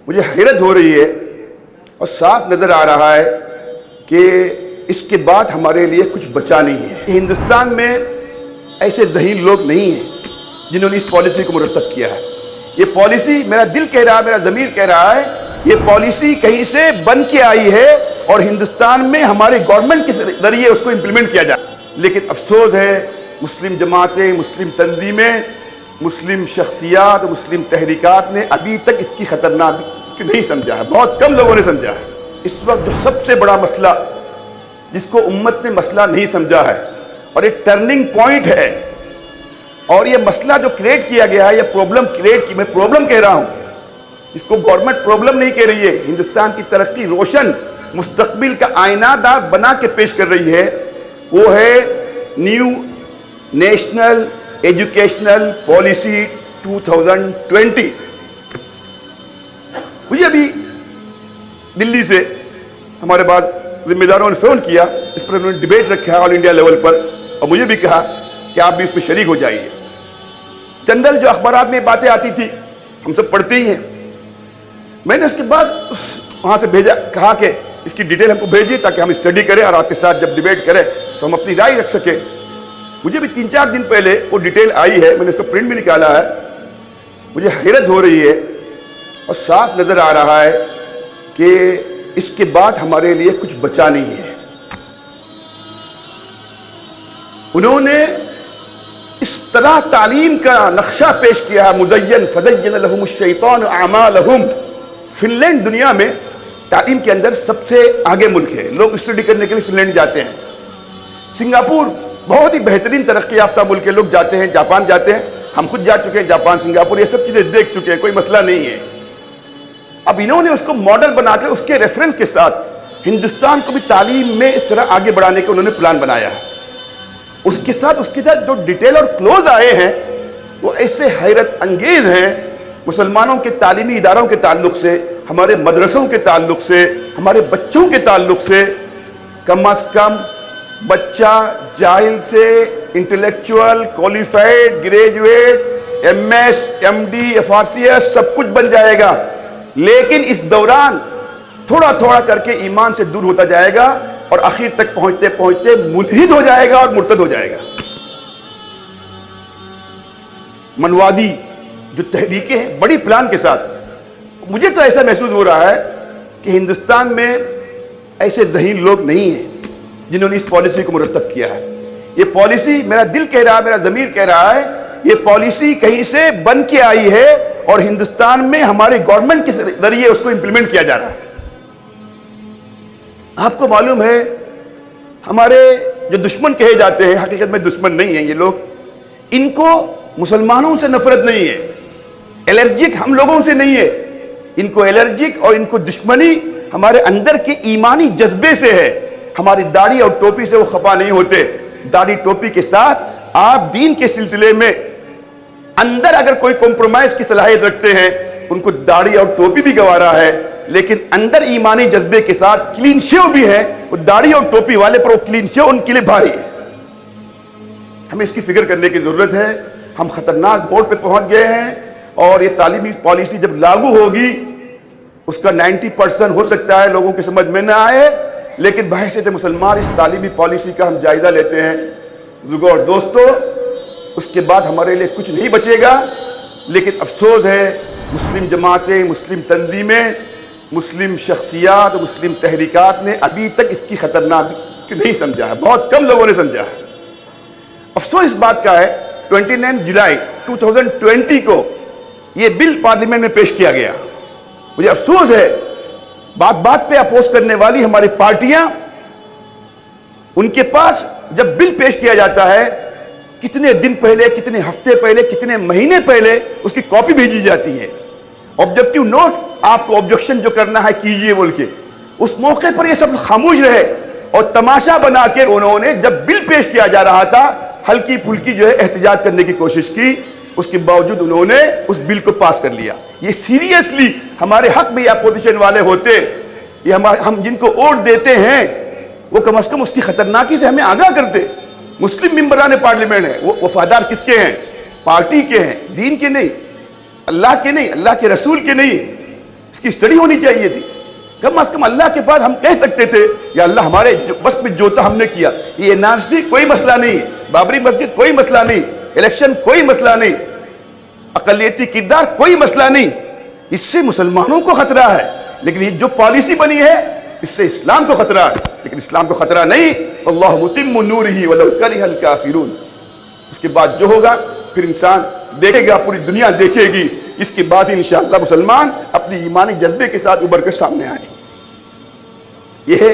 مجھے حیرت ہو رہی ہے اور صاف نظر آ رہا ہے کہ اس کے بعد ہمارے لیے کچھ بچا نہیں ہے. ہندوستان میں ایسے ذہین لوگ نہیں ہیں جنہوں نے اس پالیسی کو مرتب کیا ہے. یہ پالیسی، میرا دل کہہ رہا ہے، میرا ضمیر کہہ رہا ہے، یہ پالیسی کہیں سے بن کے آئی ہے اور ہندوستان میں ہمارے گورنمنٹ کے ذریعے اس کو امپلیمنٹ کیا جائے. لیکن افسوس ہے مسلم جماعتیں، مسلم تنظیمیں، مسلم شخصیات، مسلم تحریکات نے ابھی تک اس کی خطرناک نہیں سمجھا ہے. بہت کم لوگوں نے سمجھا ہے. اس وقت جو سب سے بڑا مسئلہ جس کو امت نے مسئلہ نہیں سمجھا ہے اور ایک ٹرننگ پوائنٹ ہے، اور یہ مسئلہ جو کریٹ کیا گیا ہے، یہ پرابلم کریٹ کی، میں پرابلم کہہ رہا ہوں، اس کو گورنمنٹ پرابلم نہیں کہہ رہی ہے، ہندوستان کی ترقی روشن مستقبل کا آئینہ دار بنا کے پیش کر رہی ہے، وہ ہے نیو نیشنل ایجوکیشنل پالیسی 2020. مجھے ابھی دلی سے ہمارے بعض ذمہ داروں نے فون کیا، اس پر انہوں نے ڈیبیٹ رکھا آل انڈیا لیول پر، اور مجھے بھی کہا کہ آپ بھی اس میں شریک ہو جائیے. جنرل جو اخبارات میں باتیں آتی تھی ہم سب پڑھتے ہی ہیں. میں نے اس کے بعد وہاں سے بھیجا، کہا کہ اس کی ڈیٹیل ہم کو بھیجیے تاکہ ہم اسٹڈی کریں اور آپ کے ساتھ جب ڈیبیٹ کریں تو ہم اپنی رائے رکھ سکیں. مجھے بھی 3-4 دن پہلے وہ ڈیٹیل آئی ہے، میں نے اس کا پرنٹ بھی نکالا ہے. مجھے حیرت ہو رہی ہے اور صاف نظر آ رہا ہے کہ اس کے بعد ہمارے لیے کچھ بچا نہیں ہے. انہوں نے اس طرح تعلیم کا نقشہ پیش کیا، مزین فزین لہم الشیطان اعمالہم. فن لینڈ دنیا میں تعلیم کے اندر سب سے آگے ملک ہے، لوگ اسٹڈی کرنے کے لیے فن لینڈ جاتے ہیں. سنگاپور بہت ہی بہترین ترقی یافتہ ملک ہے، لوگ جاتے ہیں. جاپان جاتے ہیں، ہم خود جا چکے ہیں جاپان، سنگاپور، یہ سب چیزیں دیکھ چکے ہیں، کوئی مسئلہ نہیں ہے. اب انہوں نے اس کو ماڈل بنا کر اس کے ریفرنس کے ساتھ ہندوستان کو بھی تعلیم میں اس طرح آگے بڑھانے کا انہوں نے پلان بنایا ہے. اس کے ساتھ جو ڈیٹیل اور کلوز آئے ہیں وہ ایسے حیرت انگیز ہیں. مسلمانوں کے تعلیمی اداروں کے تعلق سے، ہمارے مدرسوں کے تعلق سے، ہمارے بچوں کے تعلق سے، کم از کم بچہ جاہل سے intellectual, qualified, graduate, M S, M D, F R C S سب کچھ بن جائے گا. لیکن اس دوران تھوڑا تھوڑا کر کے ایمان سے دور ہوتا جائے گا اور آخر تک پہنچتے پہنچتے ملحد ہو جائے گا اور مرتد ہو جائے گا. منوادی جو تحریکیں ہیں بڑی پلان کے ساتھ، مجھے تو ایسا محسوس ہو رہا ہے کہ ہندوستان میں ایسے ذہین لوگ نہیں ہیں جنہوں نے اس پالیسی کو مرتب کیا ہے. یہ پالیسی، میرا دل کہہ رہا ہے، میرا ضمیر کہہ رہا ہے، یہ پالیسی کہیں سے بن کے آئی ہے اور ہندوستان میں ہمارے گورنمنٹ کے ذریعے اس کو امپلیمنٹ کیا جا رہا ہے. آپ کو معلوم ہے ہمارے جو دشمن کہے جاتے ہیں، حقیقت میں دشمن نہیں ہیں یہ لوگ، ان کو مسلمانوں سے نفرت نہیں ہے، الرجک ہم لوگوں سے نہیں ہے، ان کو الرجک اور ان کو دشمنی ہمارے اندر کے ایمانی جذبے سے ہے. ہماری داڑھی اور ٹوپی سے وہ خفا نہیں ہوتے. داڑھی ٹوپی کے ساتھ آپ دین کے سلسلے میں اندر اگر کوئی کمپرومائز کی صلاحیت رکھتے ہیں، ان کو داڑھی اور ٹوپی بھی گوارا ہے، لیکن اندر ایمانی جذبے کے ساتھ کلین شیو بھی ہے. وہ داڑھی اور ٹوپی والے پر وہ کلین شیو ان کے لیے بھاری ہے. ہمیں اس کی فکر کرنے کی ضرورت ہے. ہم خطرناک موڑ پہ پہنچ گئے ہیں اور یہ تعلیمی پالیسی جب لاگو ہوگی اس کا 90% ہو سکتا ہے لوگوں کی سمجھ میں نہ آئے، لیکن بحیثیت مسلمان اس تعلیمی پالیسی کا ہم جائزہ لیتے ہیں. بزرگوں اور دوستو، اس کے بعد ہمارے لیے کچھ نہیں بچے گا. لیکن افسوس ہے مسلم جماعتیں، مسلم تنظیمیں، مسلم شخصیات، مسلم تحریکات نے ابھی تک اس کی خطرناک نہیں سمجھا ہے. بہت کم لوگوں نے سمجھا ہے. افسوس اس بات کا ہے 29 جولائی 2020 کو یہ بل پارلیمنٹ میں پیش کیا گیا. مجھے افسوس ہے بات بات پہ اپوز کرنے والی ہماری پارٹیاں، ان کے پاس جب بل پیش کیا جاتا ہے کتنے دن پہلے، کتنے ہفتے پہلے، کتنے مہینے پہلے اس کی کاپی بھیجی جاتی ہے. آبجیکٹیو نوٹ، آپ کو آبجیکشن جو کرنا ہے کیجئے بول کے. اس موقع پر یہ سب خاموش رہے اور تماشا بنا کے انہوں نے جب بل پیش کیا جا رہا تھا ہلکی پھلکی جو ہے احتجاج کرنے کی کوشش کی. اس کے باوجود انہوں نے اس بل کو پاس کر لیا. یہ سیریسلی ہمارے حق میں اپوزیشن والے ہوتے، یہ ہم جن کو ووٹ دیتے ہیں وہ کم از کم اس کی خطرناکی سے ہمیں آگاہ کرتے. مسلم ممبران پارلیمنٹ ہیں، وہ وفادار کس کے ہیں؟ پارٹی کے ہیں، دین کے نہیں، اللہ کے نہیں، اللہ کے رسول کے نہیں. اس کی اسٹڈی ہونی چاہیے تھی. کم از کم اللہ کے پاس ہم کہہ سکتے تھے یا اللہ ہمارے بس میں جو تھا ہم نے کیا. یہ NRC کوئی مسئلہ نہیں ہے, بابری مسجد کوئی مسئلہ نہیں, الیکشن کوئی مسئلہ نہیں, اقلیتی کردار کوئی مسئلہ نہیں. اس سے مسلمانوں کو خطرہ ہے, لیکن یہ جو پالیسی بنی ہے اس سے اسلام کو خطرہ ہے. لیکن اسلام کو خطرہ نہیں. اللہ متم نورہ ولو کرہ الکافرون. اس کے بعد جو ہوگا پھر انسان دیکھے گا, پوری دنیا دیکھے گی. اس کے بعد انشاءاللہ مسلمان اپنی ایمانی جذبے کے ساتھ ابھر کر سامنے آئیں. یہ ہے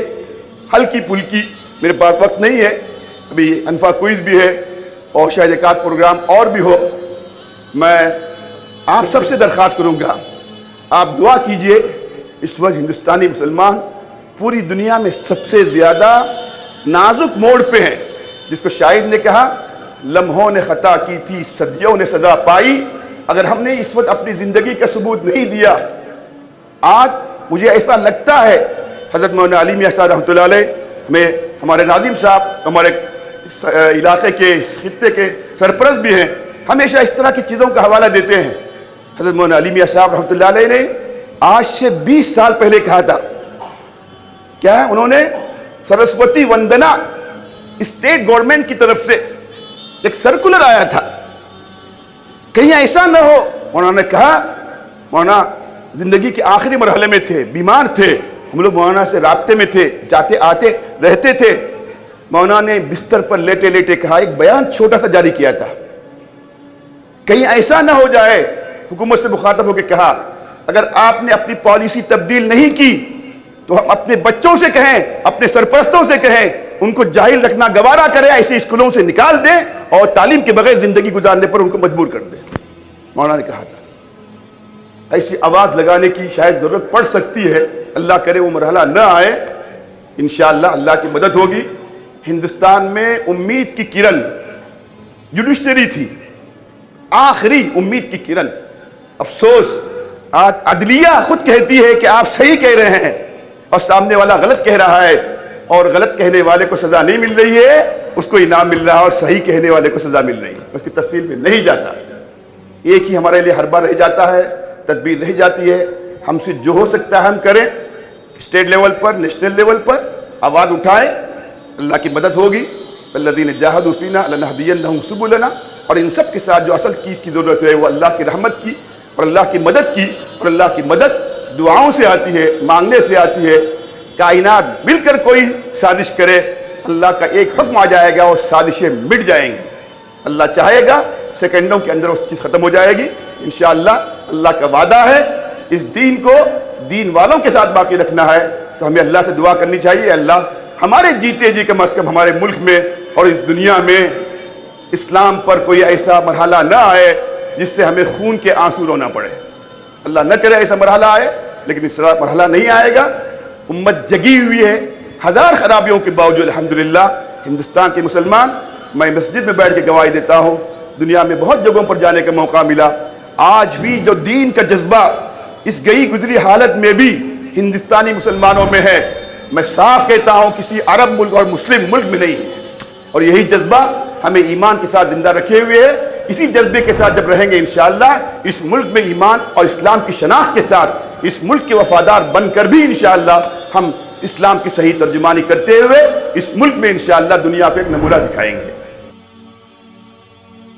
ہلکی پھلکی, میرے پاس وقت نہیں ہے, ابھی انفا کوئز بھی ہے اور شاید ایک آدھ پروگرام اور بھی ہو. میں آپ سب سے درخواست کروں گا, آپ دعا کیجئے. اس وقت ہندوستانی مسلمان پوری دنیا میں سب سے زیادہ نازک موڑ پہ ہیں, جس کو شاعر نے کہا لمحوں نے خطا کی تھی صدیوں نے سزا پائی. اگر ہم نے اس وقت اپنی زندگی کا ثبوت نہیں دیا, آج مجھے ایسا لگتا ہے حضرت مولانا علی میاں صاحب رحمۃ اللہ علیہ, ہمیں ہمارے ناظم صاحب ہمارے علاقے کے خطے کے سرپرست بھی ہیں, ہمیشہ اس طرح کی چیزوں کا حوالہ دیتے ہیں. حضرت مولانا علی میاں صاحب رحمۃ اللہ علیہ نے آج سے 20 سال پہلے کہا تھا, کیا ہے, انہوں نے سرسوتی وندنا اسٹیٹ گورنمنٹ کی طرف سے ایک سرکولر آیا تھا, کہیں ایسا نہ ہو. مولانا نے کہا, مولانا زندگی کے آخری مرحلے میں تھے, بیمار تھے, ہم لوگ مولانا سے رابطے میں تھے, جاتے آتے رہتے تھے. مولانا نے بستر پر لیٹے لیٹے کہا, ایک بیان چھوٹا سا جاری کیا تھا, کہیں ایسا نہ ہو جائے. حکومت سے مخاطب ہو کے کہا, اگر آپ نے اپنی پالیسی تبدیل نہیں کی تو ہم اپنے بچوں سے کہیں, اپنے سرپرستوں سے کہیں, ان کو جاہل رکھنا گوارا کریں, ایسے اسکولوں سے نکال دیں اور تعلیم کے بغیر زندگی گزارنے پر ان کو مجبور کر دیں. مولانا نے کہا تھا. ایسی آواز لگانے کی شاید ضرورت پڑ سکتی ہے, اللہ کرے وہ مرحلہ نہ آئے. انشاءاللہ اللہ کی مدد ہوگی. ہندوستان میں امید کی کرن جوڈیشری تھی, آخری امید کی کرن. افسوس آج عدلیہ خود کہتی ہے کہ آپ صحیح کہہ رہے ہیں اور سامنے والا غلط کہہ رہا ہے, اور غلط کہنے والے کو سزا نہیں مل رہی ہے, اس کو انعام مل رہا ہے, اور صحیح کہنے والے کو سزا مل رہی ہے. اس کی تفصیل میں نہیں جاتا, ایک ہی ہمارے لیے حربہ رہ جاتا ہے, تدبیر رہ جاتی ہے. ہم سے جو ہو سکتا ہے ہم کریں, اسٹیٹ لیول پر, نیشنل لیول پر آواز اٹھائیں, اللہ کی مدد ہوگی. الذین جاہدوا فینا لنہدینہم سبلنا. اور ان سب کے ساتھ جو اصل چیز کی ضرورت ہے وہ اللہ کی رحمت کی اور اللہ کی مدد کی, اور اللہ کی مدد دعاؤں سے آتی ہے, مانگنے سے آتی ہے. کائنات مل کر کوئی سازش کرے, اللہ کا ایک حکم آ جائے گا اور سازشیں مٹ جائیں گی. اللہ چاہے گا سیکنڈوں کے اندر اس چیز ختم ہو جائے گی انشاءاللہ. اللہ کا وعدہ ہے. اس دین کو دین والوں کے ساتھ باقی رکھنا ہے تو ہمیں اللہ سے دعا کرنی چاہیے, اللہ ہمارے جیتے جی کم از کم ہمارے ملک میں اور اس دنیا میں اسلام پر کوئی ایسا مرحلہ نہ آئے جس سے ہمیں خون کے آنسو رونا پڑے. اللہ نہ کرے ایسا مرحلہ آئے, لیکن اس مرحلہ نہیں آئے گا. امت جگی ہوئی ہے, ہزار خرابیوں کے باوجود الحمدللہ ہندوستان کے مسلمان. میں مسجد میں بیٹھ کے گواہی دیتا ہوں, دنیا میں بہت جگہوں پر جانے کا موقع ملا, آج بھی جو دین کا جذبہ اس گئی گزری حالت میں بھی ہندوستانی مسلمانوں میں ہے, میں صاف کہتا ہوں کسی عرب ملک اور مسلم ملک میں نہیں ہے. اور یہی جذبہ ہمیں ایمان کے ساتھ زندہ رکھے ہوئے ہے. اسی جذبے کے ساتھ جب رہیں گے انشاءاللہ, اس ملک میں ایمان اور اسلام کی شناخت کے ساتھ اس ملک کے وفادار بن کر بھی انشاءاللہ ہم اسلام کی صحیح ترجمانی کرتے ہوئے اس ملک میں انشاءاللہ دنیا کو ایک نمونہ دکھائیں گے.